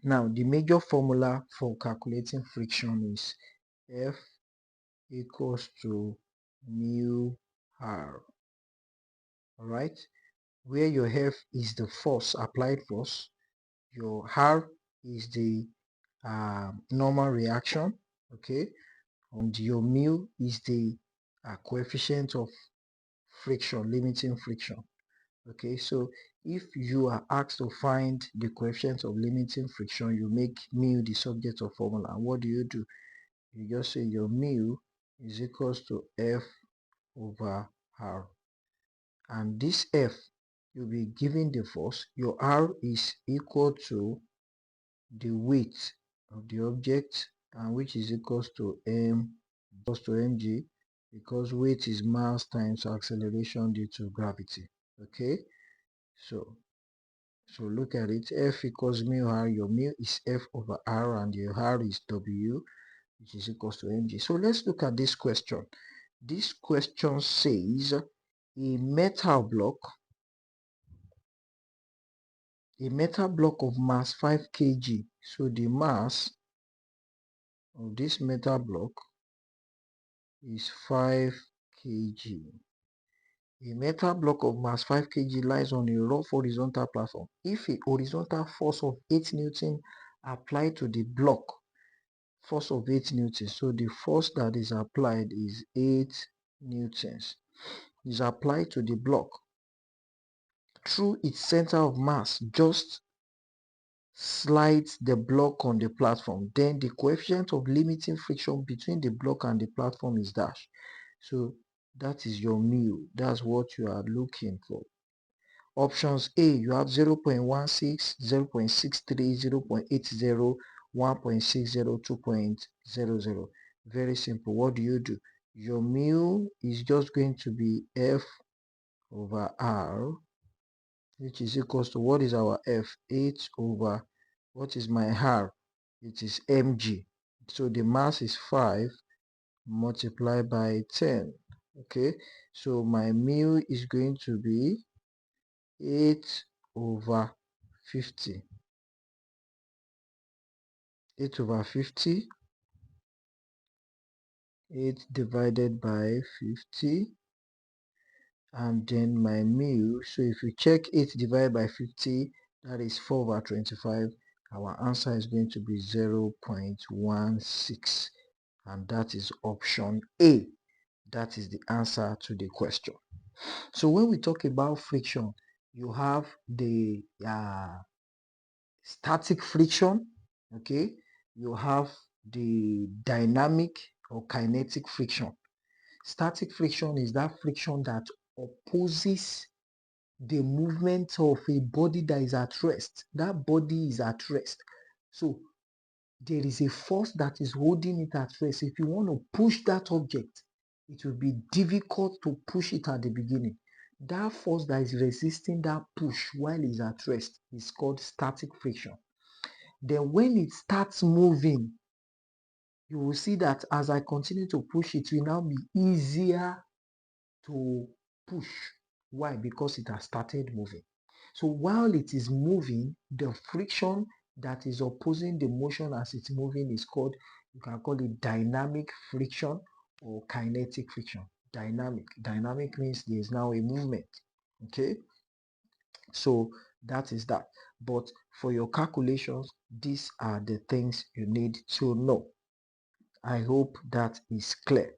Now, the major formula for calculating friction is F equals to mu R. Alright, where your F is the force, applied force, your R is the normal reaction, okay, and your mu is the coefficient of friction, limiting friction. Okay, so if you are asked to find the coefficient of limiting friction, you make mu the subject of formula. What do? You just say your mu is equals to F over R, and this F, you'll be given the force. Your R is equal to the weight of the object, and which is equals to mg, because weight is mass times acceleration due to gravity. Okay, so look at it. F equals mu R. Your mu is F over R, and your R is W, which is equals to mg. So let's look at this question. This question says a metal block of mass 5 kg. So the mass of this metal block is 5 kg. A metal block of mass 5 kg lies on a rough horizontal platform. If a horizontal force of 8 Newton applied to the block, force of 8 newtons, so the force that is applied is 8 newtons, is applied to the block through its center of mass, just slides the block on the platform, then the coefficient of limiting friction between the block and the platform is dash. So that is your mu. That's what you are looking for. Options A, you have 0.16, 0.63, 0.80, 1.60, 2.00. Very simple. What do? Your mu is just going to be F over R, which is equals to, what is our F? 8 over, what is my R? It is mg. So the mass is 5 multiplied by 10. Okay, so my mu is going to be 8 over 50. 8 over 50, 8 divided by 50, and then my mu. So if you check 8 divided by 50, that is 4 over 25. Our answer is going to be 0.16, and that is option A. That is the answer to the question. So when we talk about friction, you have the static friction, okay, you have the dynamic or kinetic friction. Static friction is that friction that opposes the movement of a body that is at rest. That body is at rest, so there is a force that is holding it at rest. If you want to push that object, it will be difficult to push it at the beginning. That force that is resisting that push while it's at rest is called static friction. Then when it starts moving, you will see that as I continue to push, it will now be easier to push. Why? Because it has started moving. So while it is moving, the friction that is opposing the motion as it's moving is called, you can call it dynamic friction or kinetic friction. Dynamic means there is now a movement. Okay, so that is that. But for your calculations, these are the things you need to know. I hope that is clear.